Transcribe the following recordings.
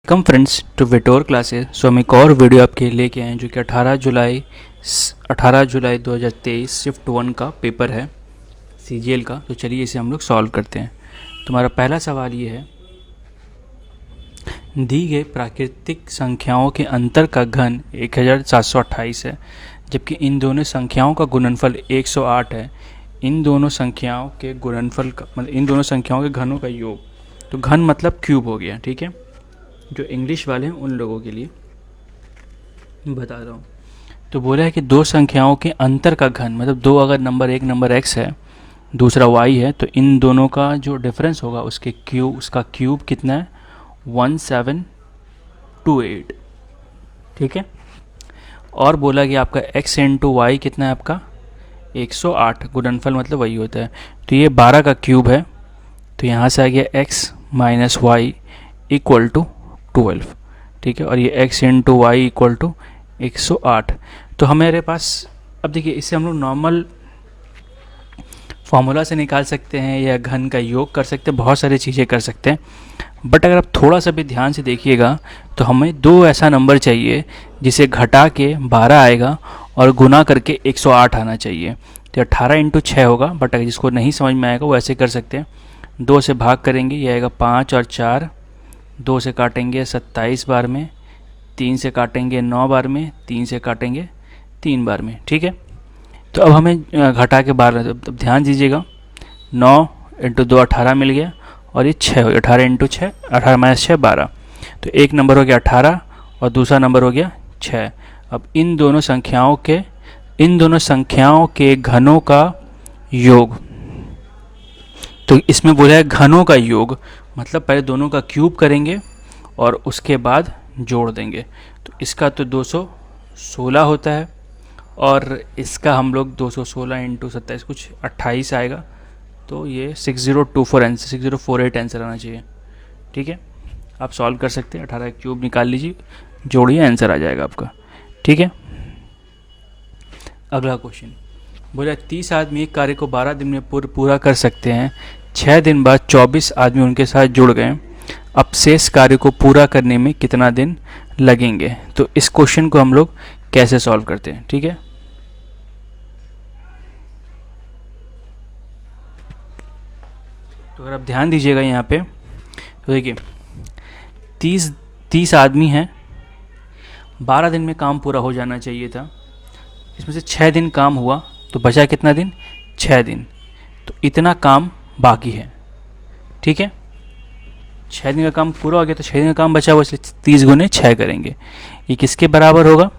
Welcome friends to वेटोर classes. So हम एक और वीडियो आपके लेके आए हैं जो कि 18 जुलाई 2023 शिफ्ट 1 का पेपर है सीजीएल का। तो चलिए इसे हम लोग सॉल्व करते हैं। तुम्हारा पहला सवाल ये है, दी गई प्राकृतिक संख्याओं के अंतर का घन 1728 है, जबकि इन दोनों संख्याओं का गुणनफल 108 है। इन दोनों संख्याओं के गुणनफल का मतलब इन दोनों संख्याओं के घनों का योग। तो घन मतलब क्यूब हो गया, ठीक है। जो इंग्लिश वाले हैं उन लोगों के लिए बता रहा हूँ। तो बोला है कि दो संख्याओं के अंतर का घन मतलब दो, अगर नंबर एक नंबर x है दूसरा y है, तो इन दोनों का जो डिफरेंस होगा उसका क्यूब कितना है 1728, ठीक है। और बोला कि आपका x इंटू वाई कितना है, आपका 108। गुणनफल मतलब वही होता है। तो ये 12 का क्यूब है, तो यहाँ से आ गया x minus y equal to 12, ठीक है। और ये x into y equal to 108। तो हमारे पास अब देखिए, इससे हम लोग नॉर्मल फार्मूला से निकाल सकते हैं या घन का योग कर सकते हैं, बहुत सारी चीज़ें कर सकते हैं। बट अगर आप थोड़ा सा भी ध्यान से देखिएगा तो हमें दो ऐसा नंबर चाहिए जिसे घटा के 12 आएगा और गुना करके 108 आना चाहिए। तो 18 इंटू 6 होगा, बट अगर जिसको नहीं समझ में आएगा वो ऐसे कर सकते हैं। 2 से भाग करेंगे, ये आएगा 5 और 4, 2 से काटेंगे 27 बार में, 3 से काटेंगे 9 बार में, 3 से काटेंगे 3 बार में, ठीक है। तो अब हमें घटा के 12, ध्यान दीजिएगा, 9 इंटू 2 18 मिल गया, और ये 6 हो गया। 18 इंटू 6, 18 माइनस 6 12। तो एक नंबर हो गया 18 और दूसरा नंबर हो गया 6। अब इन दोनों संख्याओं के घनों का योग। तो इसमें बोला है घनों का योग, मतलब पहले दोनों का क्यूब करेंगे और उसके बाद जोड़ देंगे। तो इसका तो 216 होता है, और इसका हम लोग 216 इंटू 27 कुछ 28 आएगा। तो ये 6024 आंसर 6048 आंसर आना चाहिए, ठीक है। आप सॉल्व कर सकते हैं, 18 क्यूब निकाल लीजिए, जोड़िए, आंसर आ जाएगा आपका, ठीक है। अगला क्वेश्चन बोला 30 आदमी एक कार्य को 12 दिन में पूरा कर सकते हैं। 6 दिन बाद 24 आदमी उनके साथ जुड़ गए। अब शेष कार्य को पूरा करने में कितना दिन लगेंगे। तो इस क्वेश्चन को हम लोग कैसे सॉल्व करते हैं, ठीक है। तो अगर आप ध्यान दीजिएगा यहाँ पे, तो देखिए 30 आदमी हैं, 12 दिन में काम पूरा हो जाना चाहिए था। इसमें से 6 दिन काम हुआ, तो बचा कितना दिन, 6 दिन। तो इतना काम बाकी है, ठीक है। 6 दिन का काम पूरा हो गया, तो 6 दिन का काम बचा हुआ, इसलिए 30 गुने 6 करेंगे। ये किसके बराबर होगा,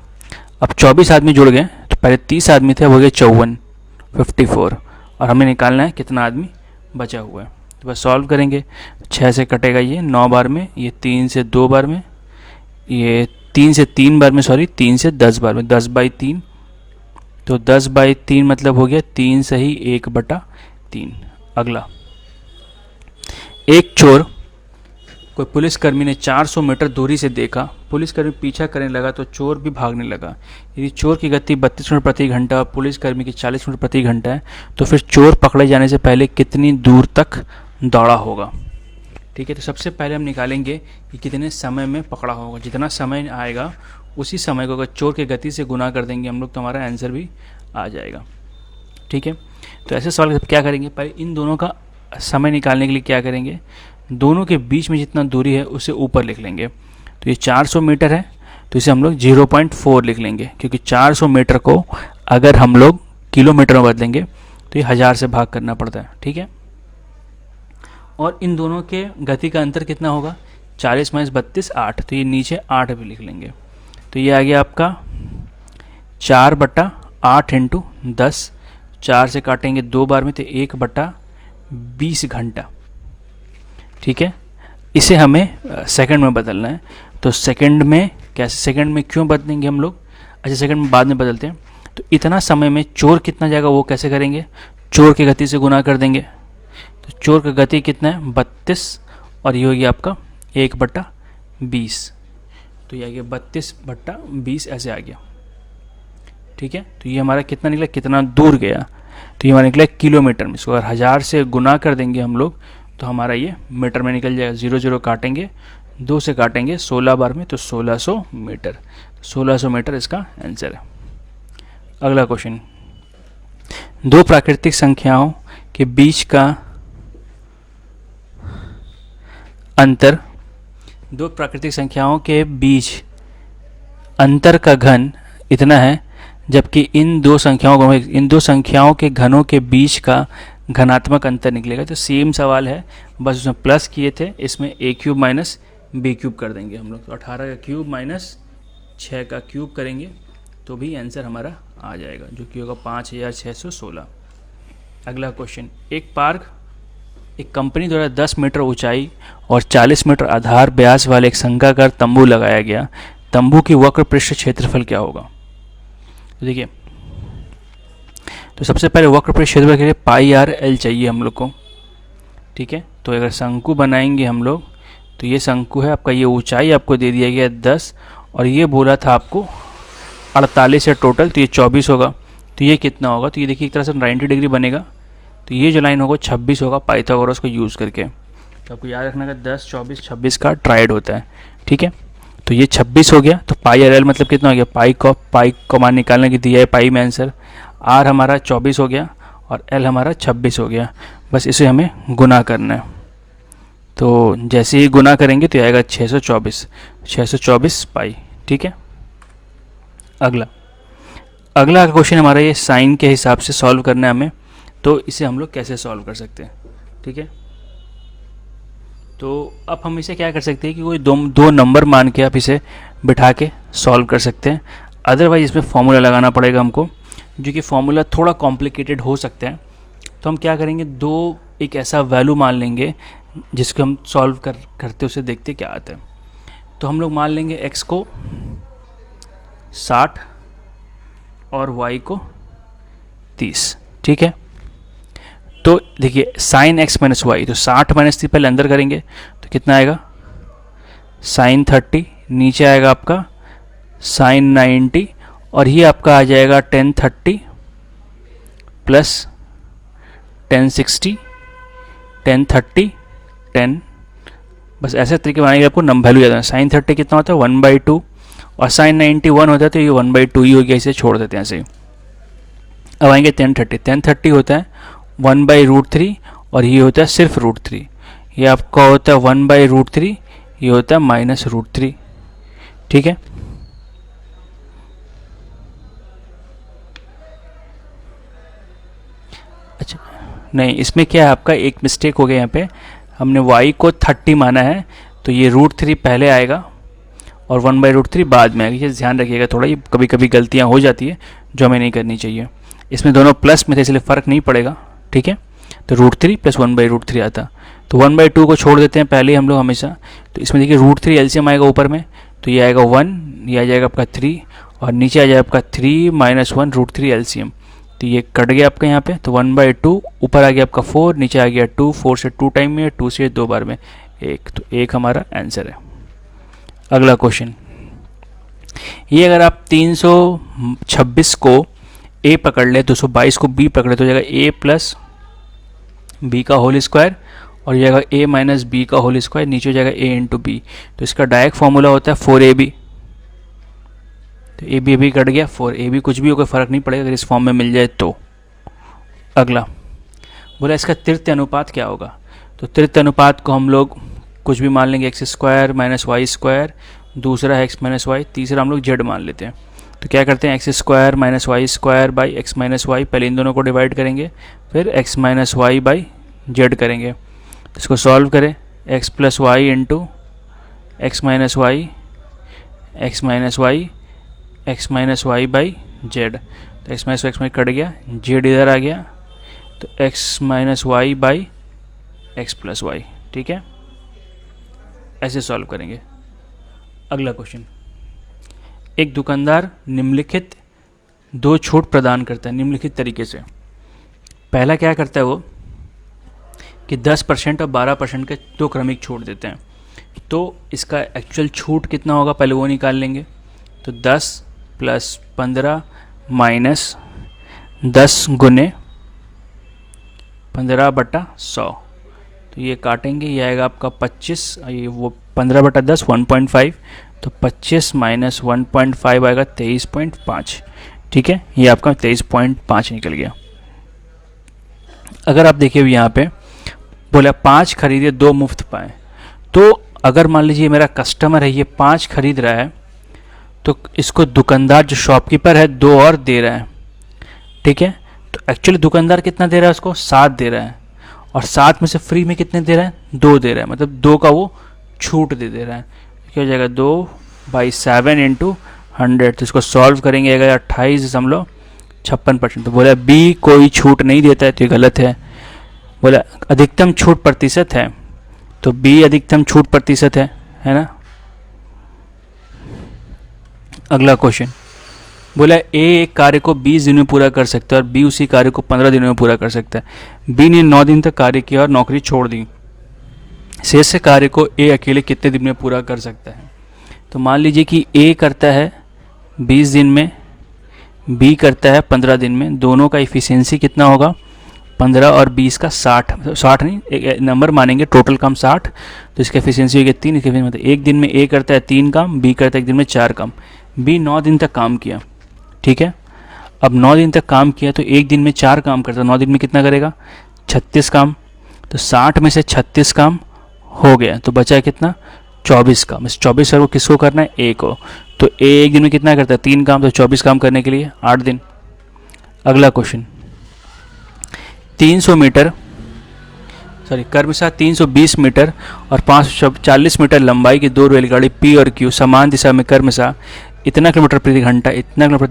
अब 24 आदमी जुड़ गए, तो पहले 30 आदमी थे, अब हो गए 54, और हमें निकालना है कितना आदमी बचा हुआ है। तो बस सॉल्व करेंगे, 6 से कटेगा ये 9 बार में, ये 3 से 2 बार में, ये 3 से 3 बार में, 3 से 10 बार में, 10/3। तो 10/3 मतलब हो गया 3 सही 1/3। अगला, एक चोर कोई पुलिसकर्मी ने 400 मीटर दूरी से देखा। पुलिसकर्मी पीछा करने लगा तो चोर भी भागने लगा। यदि चोर की गति 32 मीटर प्रति घंटा और पुलिसकर्मी की 40 मीटर प्रति घंटा है, तो फिर चोर पकड़े जाने से पहले कितनी दूर तक दौड़ा होगा, ठीक है। तो सबसे पहले हम निकालेंगे कि कितने समय में पकड़ा होगा। जितना समय आएगा उसी समय को अगर चोर की गति से गुना कर देंगे हम लोग, तो हमारा आंसर भी आ जाएगा, ठीक है। तो ऐसे सवाल क्या करेंगे, पहले इन दोनों का समय निकालने के लिए क्या करेंगे, दोनों के बीच में जितना दूरी है उसे ऊपर लिख लेंगे। तो ये 400 मीटर है, तो इसे हम लोग 0.4 लिख लेंगे, क्योंकि 400 मीटर को अगर हम लोग किलोमीटर में बदलेंगे तो ये 1000 से भाग करना पड़ता है, ठीक है। और इन दोनों के गति का अंतर कितना होगा, 40 माइनस 32 8, तो ये नीचे 8 भी लिख लेंगे। तो ये आ गया आपका 4/8 इंटू 10, 4 से काटेंगे 2 बार में, तो 1/20 घंटा, ठीक है। इसे हमें सेकंड में बदलना है। तो सेकंड में कैसे, सेकंड में क्यों बदलेंगे हम लोग, अच्छा सेकंड में बाद में बदलते हैं। तो इतना समय में चोर कितना जाएगा वो कैसे करेंगे, चोर की गति से गुना कर देंगे। तो चोर की गति कितना है 32, और ये हो गया आपका 1/20। तो ये आ गया 32/20, ऐसे आ गया, ठीक है। तो ये हमारा कितना निकला, कितना दूर गया, तो ये हमारा निकला किलोमीटर में। इसको अगर 1000 से गुना कर देंगे हम लोग, तो हमारा ये मीटर में निकल जाएगा। 0 0 काटेंगे, 2 से काटेंगे 16 बार में तो 1600 मीटर। 1600 मीटर इसका आंसर है। अगला क्वेश्चन, दो प्राकृतिक संख्याओं के बीच का अंतर, दो प्राकृतिक संख्याओं के बीच अंतर का घन इतना है, जबकि इन दो संख्याओं के घनों के बीच का घनात्मक अंतर निकलेगा। तो सेम सवाल है, बस उसमें प्लस किए थे, इसमें a cube minus b cube कर देंगे हम लोग। तो 18 का क्यूब माइनस 6 का क्यूब करेंगे तो भी आंसर हमारा आ जाएगा, जो कि होगा 5616। अगला क्वेश्चन, एक कंपनी द्वारा 10 मीटर ऊंचाई और 40 मीटर आधार व्यास वाले एक संघाकार तंबू लगाया गया। तंबू की वक्र पृष्ठ क्षेत्रफल क्या होगा? तो देखिए, तो सबसे पहले वक्र पृष्ठ क्षेत्रफल के लिए पाई आर एल चाहिए हम लोग को, ठीक है। तो अगर शंकु बनाएंगे हम लोग, तो ये शंकु है आपका, ये ऊंचाई आपको दे दिया गया 10 और ये बोला था आपको 48 है टोटल, तो ये 24 होगा। तो ये कितना होगा? तो ये देखिए एक तरह से 90 डिग्री बनेगा, तो ये जो लाइन होगा 26 होगा पाइथागोरस को यूज़ करके। तो आपको याद रखना है 10 24 26 का ट्राइड होता है, ठीक है। तो ये 26 हो गया। तो पाई आर एल मतलब कितना हो गया? पाई को मान निकालने की दिया है पाई में आंसर। आर हमारा 24 हो गया और एल हमारा 26 हो गया। बस इसे हमें गुना करना है। तो जैसे ही गुना करेंगे तो आएगा 624 पाई, ठीक है। अगला क्वेश्चन हमारा ये साइन के हिसाब से सॉल्व करना है हमें। तो इसे हम लोग कैसे सॉल्व कर सकते हैं, ठीक है। तो अब हम इसे क्या कर सकते हैं कि कोई दो नंबर मान के आप इसे बिठा के सॉल्व कर सकते हैं। अदरवाइज इसमें फॉर्मूला लगाना पड़ेगा हमको, जो कि फॉर्मूला थोड़ा कॉम्प्लिकेटेड हो सकता है। तो हम क्या करेंगे, एक ऐसा वैल्यू मान लेंगे जिसको हम सॉल्व करते उसे देखते क्या आता है। तो हम लोग मान लेंगे x को 60 और y को 30, ठीक है। तो देखिए साइन x माइनस वाई, तो 60 माइनस 30 पहले अंदर करेंगे तो कितना आएगा? साइन 30, नीचे आएगा आपका साइन 90 और ये आपका आ जाएगा 1030 प्लस 1060 1030 10। बस ऐसे तरीके बनाएंगे, आपको नंबर वैल्यू याद है। साइन 30 कितना होता है? 1/2 और साइन 90 1 होता है, तो ये 1/2 ही हो गया, इसे छोड़ देते हैं ऐसे ही। अब आएंगे 1030 होता है 1/√3 और ये होता है सिर्फ √3। ये आपका होता है 1/√3, ये होता है -√3, ठीक है। अच्छा नहीं, इसमें क्या है आपका एक मिस्टेक हो गया यहाँ पे, हमने y को 30 माना है, तो ये √3 पहले आएगा और 1/√3 बाद में आएगा। ये ध्यान रखिएगा थोड़ा, ये कभी कभी गलतियाँ हो जाती है जो हमें नहीं करनी चाहिए। इसमें दोनों प्लस में थे इसलिए फ़र्क नहीं पड़ेगा, ठीक है। तो √3 प्लस 1/√3 आता, तो 1/2 को छोड़ देते हैं पहले हम लोग हमेशा। तो इसमें देखिए √3 एलसीएम आएगा ऊपर में, तो ये आएगा 1, ये आ जाएगा आपका 3 और नीचे आ जाएगा आपका 3 - 1 √3 एलसीएम। तो ये कट गया आपका यहाँ पे, तो 1/2 ऊपर आ गया आपका 4, नीचे आ गया 2, 4 से 2 टाइम में, 2 से 2 बार में 1, तो 1 हमारा आंसर है। अगला क्वेश्चन, ये अगर आप 326 को a पकड़ ले, 222 को b पकड़े, तो जाएगा a प्लस बी का होल स्क्वायर और ये जाएगा a माइनस बी का होल स्क्वायर, नीचे हो जाएगा a इंटू बी। तो इसका डायरेक्ट फॉर्मूला होता है 4ab। तो a b कट गया, 4ab कुछ भी हो कोई फ़र्क नहीं पड़ेगा अगर इस फॉर्म में मिल जाए तो। अगला बोला इसका तृतीय अनुपात क्या होगा? तो तृतीय अनुपात को हम लोग कुछ भी मान लेंगे, x² माइनस वाई स्क्वायर, दूसरा है x माइनस वाई, तीसरा हम लोग z मान लेते हैं। तो क्या करते हैं, x² minus y square by x minus y, पहले इन दोनों को डिवाइड करेंगे, फिर x minus y by z करेंगे। तो इसको सॉल्व करें, x plus y into x minus y x minus y x minus y by z. तो एक्स माइनस वाई कट गया, जेड इधर आ गया, तो x minus y by x plus y, ठीक है। ऐसे सॉल्व करेंगे। अगला क्वेश्चन, एक दुकानदार निम्नलिखित 2 छूट प्रदान करता है निम्नलिखित तरीके से। पहला क्या करता है वो कि 10% और 12% के 2 क्रमिक छूट देते हैं। तो इसका एक्चुअल छूट कितना होगा पहले वो निकाल लेंगे। तो 10 प्लस 15 माइनस 10 गुने 15/100, तो तो ये काटेंगे, ये आएगा आपका 25, ये वो 15/10 1.5, तो 25 माइनस 1.5 आएगा 23.5। ठीक है, ये आपका 23.5 निकल गया। अगर आप देखिए यहाँ पे बोला 5 खरीदे 2 मुफ्त पाए, तो अगर मान लीजिए मेरा कस्टमर है, ये 5 खरीद रहा है, तो इसको दुकानदार जो शॉपकीपर है 2 और दे रहा है। ठीक है, तो एक्चुअली दुकानदार कितना दे रहा है उसको, 7 दे रहा है, और 7 में से फ्री में कितने दे रहा है, 2 दे रहा है, मतलब 2 का वो छूट दे रहा है। क्या हो जाएगा, 2/7 इंटू 100, तो इसको सॉल्व करेंगे, आएगा 28.56%। तो बोला बी कोई छूट नहीं देता है, तो ये गलत है। बोला अधिकतम छूट प्रतिशत है, तो बी अधिकतम छूट प्रतिशत है ना। अगला क्वेश्चन बोला ए एक कार्य को 20 दिन में पूरा कर सकता है और बी उसी कार्य को 15 दिनों में पूरा कर सकता है। बी ने 9 दिन तक कार्य किया और नौकरी छोड़ दी। शेष कार्य को ए अकेले कितने दिन में पूरा कर सकता है। तो मान लीजिए कि ए करता है 20 दिन में, बी करता है 15 दिन में, दोनों का इफिशियंसी कितना होगा, 15 और 20 का 60 नहीं, एक नंबर मानेंगे, टोटल काम 60, तो इसका एफिशिएंसी होगी 3। इसके मतलब एक दिन में ए करता है 3 काम, बी करता है एक दिन में 4 काम। बी 9 दिन तक काम किया। ठीक है, अब 9 दिन तक काम किया तो एक दिन में 4 काम करता है, 9 दिन में कितना करेगा, 36 काम। तो 60 में से 36 काम हो गया, तो बचा है कितना, 24 काम। इस 24 को किसको करना है, ए को। तो ए एक दिन में कितना करता है, 3 काम, तो 24 काम करने के लिए 8 दिन। अगला क्वेश्चन 300 मीटर क्रमशः 320 मीटर और 540 मीटर लंबाई की 2 रेलगाड़ी पी और क्यू समान दिशा में क्रमशः इतना किलोमीटर प्रति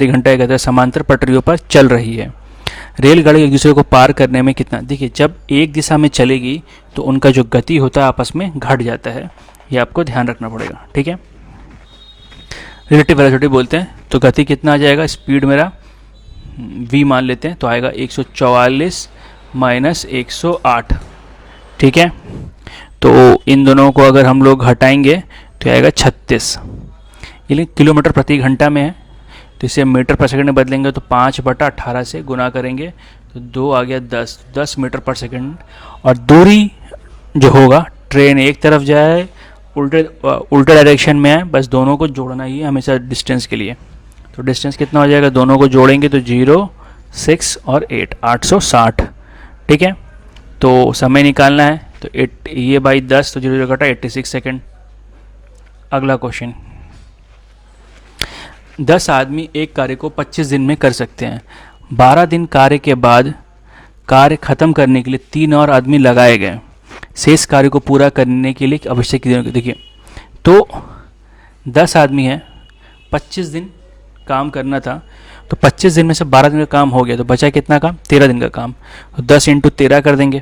घंटा एक समांतर पटरियों पर चल रही है। रेलगाड़ी एक दूसरे को पार करने में कितना, देखिए जब एक दिशा में चलेगी तो उनका जो गति होता है आपस में घट जाता है, ये आपको ध्यान रखना पड़ेगा। ठीक है, रिलेटिव वेलोसिटी बोलते हैं। तो गति कितना आ जाएगा, स्पीड मेरा v मान लेते हैं, तो आएगा 144 माइनस 108। ठीक है, तो इन दोनों को अगर हम लोग हटाएंगे तो आएगा 36। ये किलोमीटर प्रति घंटा में है, तो इसे मीटर पर सेकंड में बदलेंगे तो 5/18 से गुना करेंगे तो 2 आ गया 10 मीटर पर सेकंड। और दूरी जो होगा, ट्रेन एक तरफ जाए उल्टे डायरेक्शन में है, बस दोनों को जोड़ना ही है हमेशा डिस्टेंस के लिए। तो डिस्टेंस कितना हो जाएगा, दोनों को जोड़ेंगे तो 0, 6 और 8, 860। ठीक है, तो समय निकालना है, तो ये बाई 10 तो 0 घटा 86 सेकेंड। अगला क्वेश्चन 10 आदमी एक कार्य को 25 दिन में कर सकते हैं। 12 दिन कार्य के बाद कार्य खत्म करने के लिए 3 और आदमी लगाए गए। शेष कार्य को पूरा करने के लिए आवश्यक दिनों, देखिए तो 10 आदमी है, 25 दिन काम करना था, तो 25 दिन में से 12 दिन का काम हो गया, तो बचा कितना काम, 13 दिन का काम। तो 10 × 13 कर देंगे।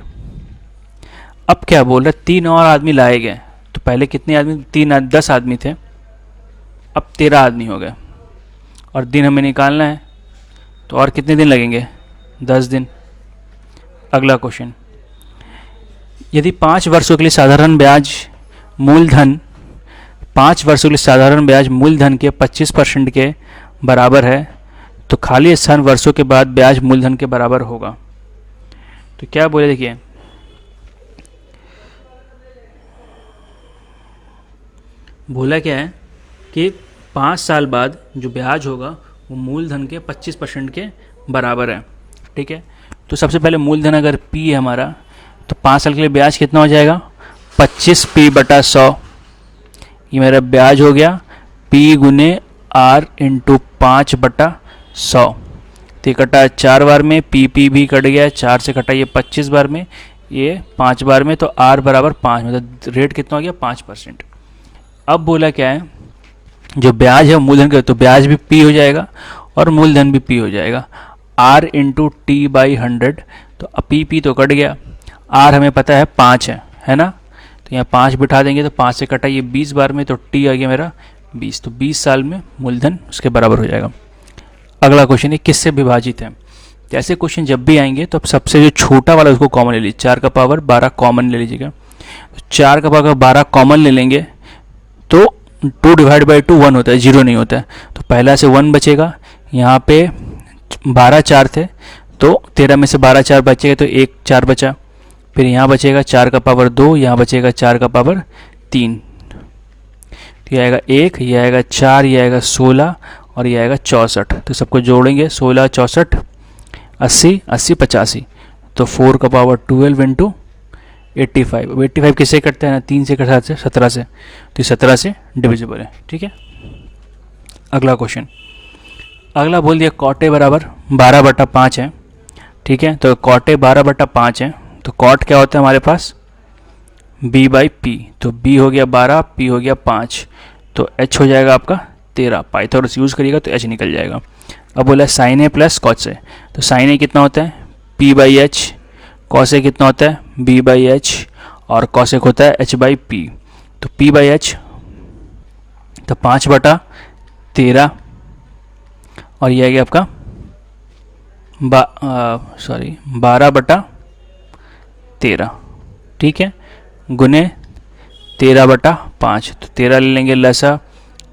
अब क्या बोल रहे, 3 और आदमी लाए गए, तो पहले कितने आदमी, 10 आदमी थे, अब 13 आदमी हो गए, और दिन हमें निकालना है, तो और कितने दिन लगेंगे, 10 दिन। अगला क्वेश्चन, यदि 5 वर्षों के लिए साधारण ब्याज मूलधन 5 वर्षों के लिए साधारण ब्याज मूलधन के 25% के बराबर है, तो खाली स्थान वर्षों के बाद ब्याज मूलधन के बराबर होगा। तो क्या बोले, देखिए बोला क्या है कि 5 साल बाद जो ब्याज होगा वो मूलधन के 25% के बराबर है। ठीक है, तो सबसे पहले मूलधन अगर P है हमारा, तो 5 साल के लिए ब्याज कितना हो जाएगा, 25P/100। ये मेरा ब्याज हो गया P × R × 5/100। तो कटा 4 बार में, PP भी कट गया, 4 से कटा ये 25 बार में, ये 5 बार में, तो R बराबर 5, मतलब रेट कितना हो गया, 5%। अब बोला क्या है, जो ब्याज है मूलधन का, तो ब्याज भी P हो जाएगा और मूलधन भी P हो जाएगा, R × T/100। तो PP तो कट गया, R हमें पता है 5 है ना, तो यहाँ 5 बिठा देंगे, तो 5 से कटा ये 20 बार में, तो T आ गया मेरा 20, तो 20 साल में मूलधन उसके बराबर हो जाएगा। अगला क्वेश्चन है किससे विभाजित है। तो ऐसे क्वेश्चन जब भी आएंगे तो अब सबसे जो छोटा वाला उसको कॉमन ले लीजिए, 4 का पावर 12 कॉमन ले लीजिएगा। तो 4 का पावर 12 कॉमन ले लेंगे तो 2/2 1 होता है, 0 नहीं होता है, तो पहला से 1 बचेगा। यहाँ पे 12 4 थे, तो 13 में से 12 4 बचेगा, तो 1 4 बचा। फिर यहाँ बचेगा 4 का पावर 2, यहाँ बचेगा 4 का पावर 3, तो ये आएगा 1, ये आएगा 4, ये आएगा 16 और ये आएगा 64। तो सबको जोड़ेंगे 16, 64, 80, 80, 85, तो 4 का पावर 12 इंटू 85। 85 किससे कटता है ना, 3 से कटा से 17 से, तो 17 से डिविजिबल है। ठीक है, अगला क्वेश्चन। अगला बोल दिया कॉटे बराबर 12/5 है। ठीक है, तो कॉटे 12/5 है, तो कॉट क्या होता है हमारे पास, b बाई पी, तो b हो गया 12, p हो गया 5, तो h हो जाएगा आपका 13। पाइथागोरस यूज़ करिएगा तो h निकल जाएगा। अब बोला sign A plus cos A, तो साइन ए कितना होता है p by H, cos A कितना होता है b बाई एच, और कॉसेक होता है h बाई पी, तो p बाई एच तो 5/13, और ये आ गया आपका 12/13। ठीक है, गुने 13/5, तो 13 ले लेंगे लसा,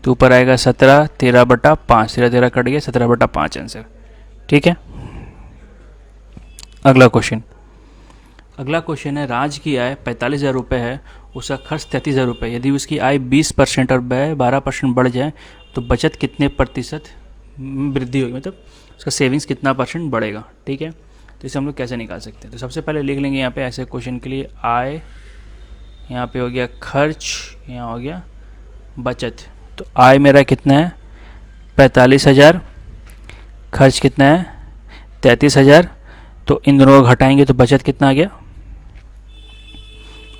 तो ऊपर आएगा 17, 13/5, 13 कट गया, 17/5 आंसर। ठीक है, अगला क्वेश्चन। अगला क्वेश्चन है राज की आय 45,000 रुपये है, उसका खर्च 33,000 रुपये। यदि उसकी आय 20% और व्यय 12% बढ़ जाए तो बचत कितने प्रतिशत वृद्धि होगी, मतलब उसका सेविंग्स कितना % बढ़ेगा। ठीक है, तो इसे हम लोग कैसे निकाल सकते हैं, तो सबसे पहले लिख लेंगे यहाँ पे ऐसे क्वेश्चन के लिए आय, यहाँ पे हो गया खर्च, यहाँ हो गया बचत। तो आय मेरा कितना है 45,000, खर्च कितना है 33,000, तो इन दोनों को घटाएंगे तो बचत कितना आ गया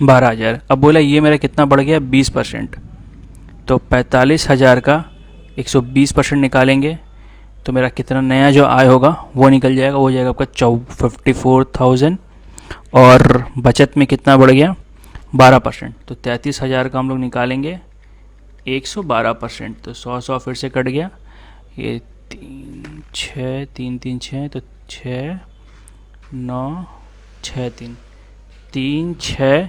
12,000। अब बोला ये मेरा कितना बढ़ गया 20%, तो 45,000 का 120% निकालेंगे तो मेरा कितना नया जो आय होगा वो निकल जाएगा, वो हो जाएगा आपका 54,000, और बचत में कितना बढ़ गया 12%, तो 33,000 का हम लोग निकालेंगे 112%, तो 100 फिर से कट गया, ये 3 6 3 3 6, तो 6 9 6 3 3 6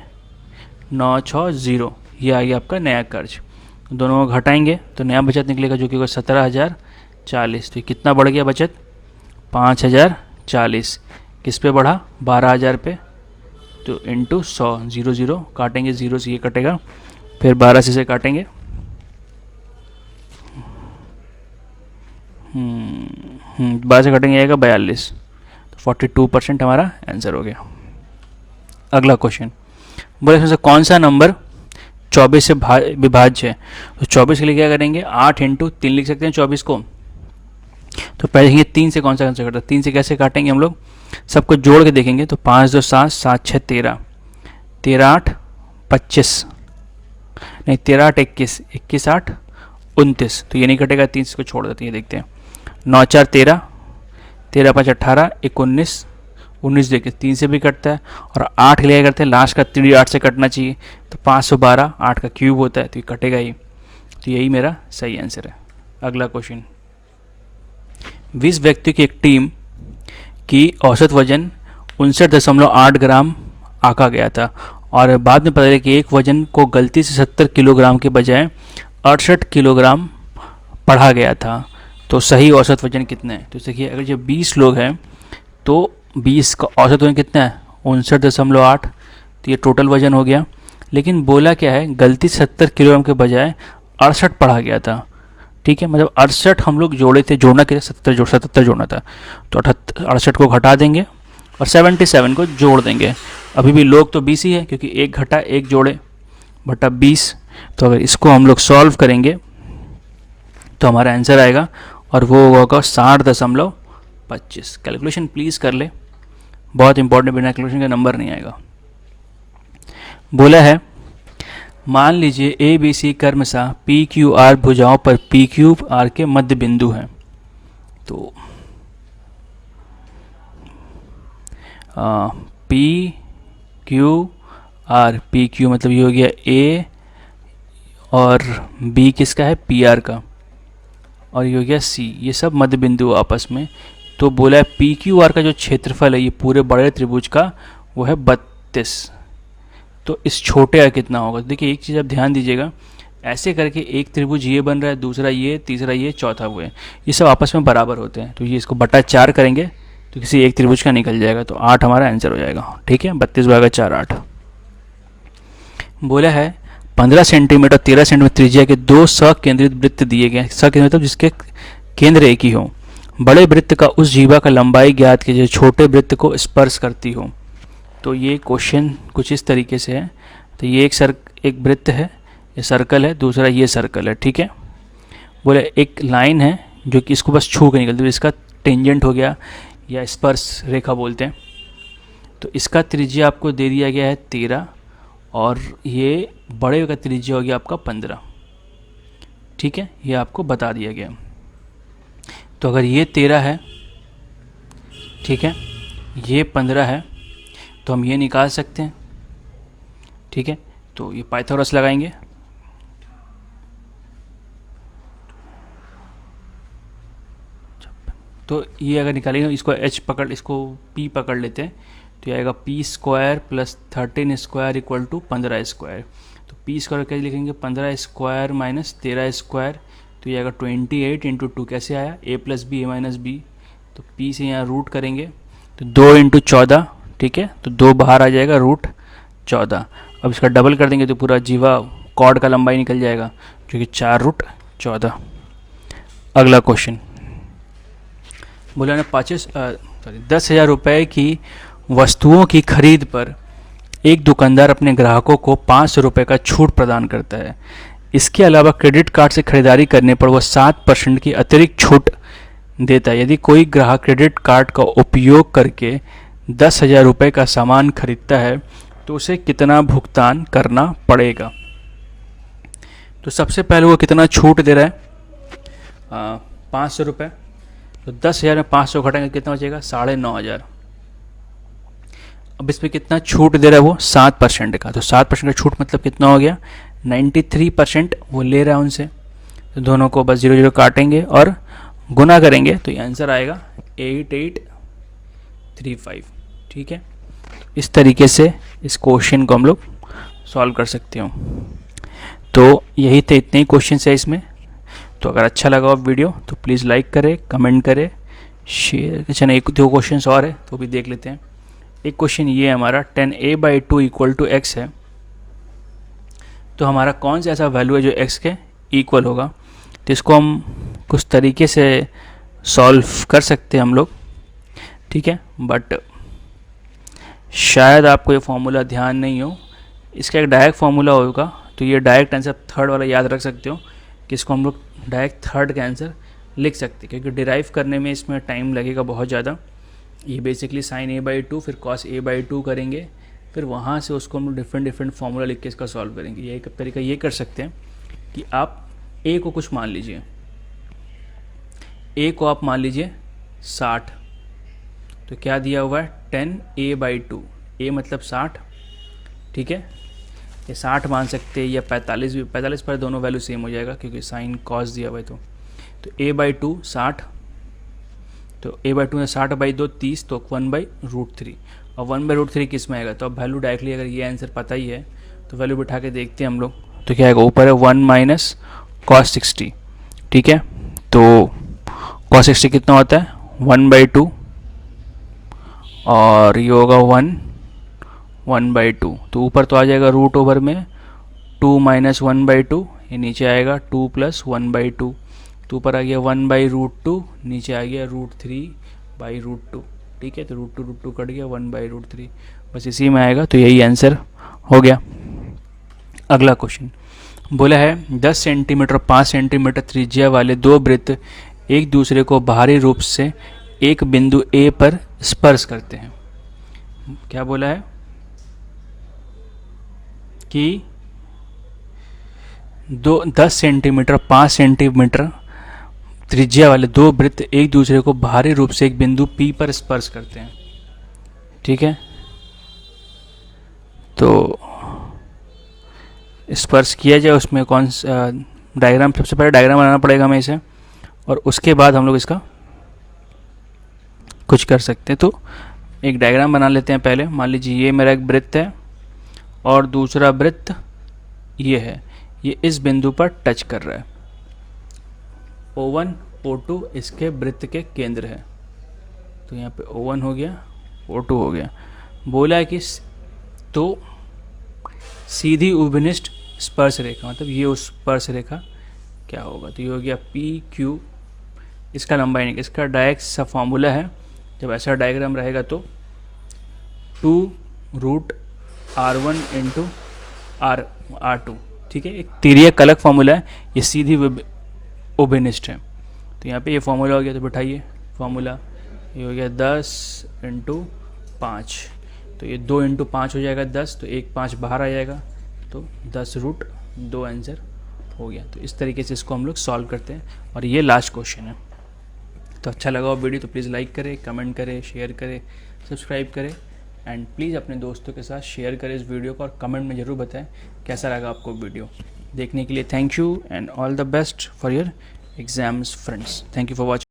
9 6 0, ये आ गया आपका नया कर्ज। दोनों को घटाएंगे तो नया बचत निकलेगा जो कि होगा 17,040, तो कितना बढ़ गया बचत 5,040, किस पे बढ़ा 12,000 पे, तो इंटू 100, 0 0 काटेंगे, 0 से ये कटेगा, फिर 12 से काटेंगे, 12 से कटेंगे आएगा 42, तो 42% हमारा आंसर हो गया। अगला क्वेश्चन बोले इसमें से कौन सा नंबर 24 से विभाज्य है, तो 24 के लिए क्या करेंगे 8 इंटू 3 लिख सकते हैं 24 को, तो पहले देखेंगे 3 से कौन सा आंसर करता है, 3 से कैसे काटेंगे हम लोग, सबको जोड़ के देखेंगे, तो 5 2 7, 7 6 13, 13 8 25, नहीं 13 8 21, 21 8 29, तो ये नहीं कटेगा, 3 को छोड़ देते हैं, देखते हैं 9 4 13, 13 5 18, 19 19 देखिए 3 से भी कटता है, और 8 के लिए करते हैं लास्ट का 3 8 से कटना चाहिए, तो 512, 8 का क्यूब होता है तो ये कटेगा ही, तो यही मेरा सही आंसर है। अगला क्वेश्चन, 20 व्यक्ति की एक टीम की औसत वजन 59.8 ग्राम आंका गया था, और बाद में पता चला कि एक वजन को गलती से 70 किलोग्राम के बजाय 68 किलोग्राम पढ़ा गया था, तो सही औसत वजन कितना है। तो देखिए अगर जो 20 लोग हैं तो 20 का औसत वजन कितना है 59.8, तो ये टोटल वजन हो गया, लेकिन बोला क्या है गलती 70 किलोग्राम के बजाय 68 पढ़ा गया था। ठीक है, मतलब 68 हम लोग जोड़े थे, जोड़ना क्या 77 जोड़ना था, तो 68 को घटा देंगे और 77 को जोड़ देंगे। अभी भी लोग तो 20 ही है क्योंकि एक घटा एक जोड़े बटा 20, तो अगर इसको हम लोग सॉल्व करेंगे तो हमारा आंसर आएगा, और वो होगा 60.25। कैलकुलेशन प्लीज़ कर ले, बहुत इंपॉर्टेंट, बिना कैलकुलेशन का नंबर नहीं आएगा। बोला है मान लीजिए ए बी सी क्रमशः पी क्यू आर भुजाओं पर पी क्यू आर के मध्य बिंदु हैं, तो P Q R, P Q मतलब ये हो गया ए, और बी किसका है पी आर का, और ये हो गया सी, ये सब मध्य बिंदु आपस में। तो बोला है पी क्यू आर का जो क्षेत्रफल है ये पूरे बड़े त्रिभुज का वो है 32, तो इस छोटे का कितना होगा। देखिए एक चीज़ आप ध्यान दीजिएगा, ऐसे करके एक त्रिभुज ये बन रहा है, दूसरा ये, तीसरा ये, चौथा वो है, ये सब आपस में बराबर होते हैं, तो ये इसको बटा 4 करेंगे तो किसी एक त्रिभुज का निकल जाएगा, तो 8 हमारा आंसर हो जाएगा। ठीक है, 32 भागा 4 8। बोला है 15 सेंटीमीटर 13 सेंटीमीटर त्रिज्या के दो सकेंद्रित वृत्त दिए गए। सकेंद्रित मतलब जिसके केंद्र एक ही हो। बड़े वृत्त का उस जीवा का लंबाई ज्ञात कीजिए छोटे वृत्त को स्पर्श करती हो। तो ये क्वेश्चन कुछ इस तरीके से है। तो ये एक वृत्त है, ये सर्कल है, दूसरा ये सर्कल है। ठीक है, बोले एक लाइन है जो कि इसको बस छू के निकलती है, इसका टेंजेंट हो गया या स्पर्श रेखा बोलते हैं। तो इसका त्रिज्या आपको दे दिया गया है 13 और ये बड़े का त्रिज्या हो गया आपका 15। ठीक है, ये आपको बता दिया गया। तो अगर ये 13 है, ठीक है, ये 15 है, तो हम ये निकाल सकते हैं। ठीक है, तो ये पाइथागोरस लगाएंगे। तो ये अगर निकालेंगे, इसको h पकड़, इसको p पकड़ लेते हैं, तो ये आएगा p square plus 13 square equal to 15 square. तो p स्क्वायर कैसे लिखेंगे, 15 स्क्वायर माइनस 13 स्क्वायर, तो ये आएगा 28 इंटू 2। कैसे आया, a plus b a minus b. तो p से यहाँ रूट करेंगे, तो 2 इंटू 14। ठीक है, तो 2 बाहर आ जाएगा, रूट 14। अब इसका डबल कर देंगे तो पूरा जीवा कॉर्ड का लंबाई निकल जाएगा, जो कि 4 रूट 14। अगला क्वेश्चन बोला ना 10,000 रुपये की वस्तुओं की खरीद पर एक दुकानदार अपने ग्राहकों को 500 रुपये का छूट प्रदान करता है। इसके अलावा क्रेडिट कार्ड से खरीदारी करने पर वह 7% की अतिरिक्त छूट देता है। यदि कोई ग्राहक क्रेडिट कार्ड का उपयोग करके 10,000 रुपये का सामान खरीदता है तो उसे कितना भुगतान करना पड़ेगा। तो सबसे पहले वो कितना छूट दे रहा है, 500 रुपये। तो 10,000 में 500 घटाएंगे कितना बचेगा, 9,500। अब इस पर कितना छूट दे रहा है वो, 7% का। तो 7% का छूट मतलब कितना हो गया, 93% वो ले रहा है उनसे। तो दोनों को बस 0 0 काटेंगे और गुना करेंगे, तो ये आंसर आएगा 8835। ठीक है, इस तरीके से इस क्वेश्चन को हम लोग सॉल्व कर सकते हो। तो यही थे, इतने ही क्वेश्चन है इसमें। तो अगर अच्छा लगा हो वीडियो तो प्लीज़ लाइक करें, कमेंट करें, शेयर। अच्छा, एक दो क्वेश्चन और है तो भी देख लेते हैं। एक क्वेश्चन ये है हमारा 10a/2 इक्वल टू x है। तो हमारा कौन सा ऐसा वैल्यू है जो x के इक्वल होगा। तो इसको हम कुछ तरीके से सॉल्व कर सकते हैं हम लोग। ठीक है, बट शायद आपको ये फॉर्मूला ध्यान नहीं हो। इसका एक डायरेक्ट फार्मूला होगा, तो ये डायरेक्ट आंसर थर्ड वाला याद रख सकते हो कि इसको हम लोग डायरेक्ट थर्ड का आंसर लिख सकते हैं, क्योंकि डिराइव करने में इसमें टाइम लगेगा बहुत ज़्यादा। ये बेसिकली sin a/2 फिर cos a/2 करेंगे, फिर वहाँ से उसको हम डिफरेंट फार्मूला लिख के इसका सॉल्व करेंगे। ये एक तरीका ये कर सकते हैं कि आप a को कुछ मान लीजिए, a को आप मान लीजिए 60। तो क्या दिया हुआ है, 10a/2, a मतलब 60। ठीक है, ये 60 मान सकते हैं या 45 भी, 45 पर दोनों वैल्यू सेम हो जाएगा क्योंकि साइन कॉस दिया हुआ है। तो a/2 60, तो a/2 में 60/2 30, तो 1/√3। और 1/√3 किस में आएगा, तो अब वैल्यू डायरेक्टली अगर ये आंसर पता ही है तो वैल्यू बिठा के देखते हैं हम लोग। तो क्या आएगा, ऊपर है 1 माइनस cos 60। ठीक है, तो cos 60 कितना होता है, 1/2, और ये होगा 1/2। तो ऊपर तो आ जाएगा रूट ओवर में 2 माइनस 1/2, ये नीचे आएगा 2 प्लस 1/2। तो ऊपर आ गया 1/√2, नीचे आ गया √3/√2। ठीक है, तो √2 कट गया, 1/√3 बस इसी में आएगा। तो यही आंसर हो गया। अगला क्वेश्चन बोला है 10 सेंटीमीटर 5 सेंटीमीटर त्रिज्या वाले दो वृत्त एक दूसरे को बाहरी रूप से एक बिंदु A पर स्पर्श करते हैं। क्या बोला है कि 10 सेंटीमीटर 5 सेंटीमीटर त्रिज्या वाले दो वृत्त एक दूसरे को बाहरी रूप से एक बिंदु P पर स्पर्श करते हैं। ठीक है, तो स्पर्श किया जाए उसमें कौन सा डायग्राम, सबसे पहले डायग्राम बनाना पड़ेगा हमें इसे, और उसके बाद हम लोग इसका कुछ कर सकते हैं। तो एक डायग्राम बना लेते हैं पहले। मान लीजिए ये मेरा एक वृत्त है और दूसरा वृत्त ये है, ये इस बिंदु पर टच कर रहा है। O1 O2 इसके वृत्त के केंद्र है। तो यहाँ पे O1 हो गया, O2 हो गया। बोला है कि तो सीधी उभनिष्ठ स्पर्श रेखा, मतलब ये उस स्पर्श रेखा क्या होगा, तो ये हो गया PQ। इसका लंबाई नहीं, इसका डायरेक्ट सा फॉर्मूला है, जब ऐसा डायग्राम रहेगा तो 2√R1 इंटू R2, ठीक है। एक तिर्यक अलग फॉर्मूला है, ये सीधी उभनिष्ठ है। तो यहाँ पे ये फॉर्मूला हो गया, तो बैठाइए फॉर्मूला, ये हो गया 10 इंटू 5, तो ये 2 इंटू 5 हो जाएगा 10, तो 1 5 बाहर आ जाएगा, तो 10√2 आंसर हो गया। तो इस तरीके से इसको हम लोग सॉल्व करते हैं, और ये लास्ट क्वेश्चन है। तो अच्छा लगा हो वीडियो तो प्लीज़ लाइक करें, कमेंट करें, शेयर करें, सब्सक्राइब करें, एंड प्लीज़ अपने दोस्तों के साथ शेयर करें इस वीडियो को, और कमेंट में ज़रूर बताएं कैसा लगा आपको वीडियो। देखने के लिए thank you, and all the best for your exams friends. Thank you for watching.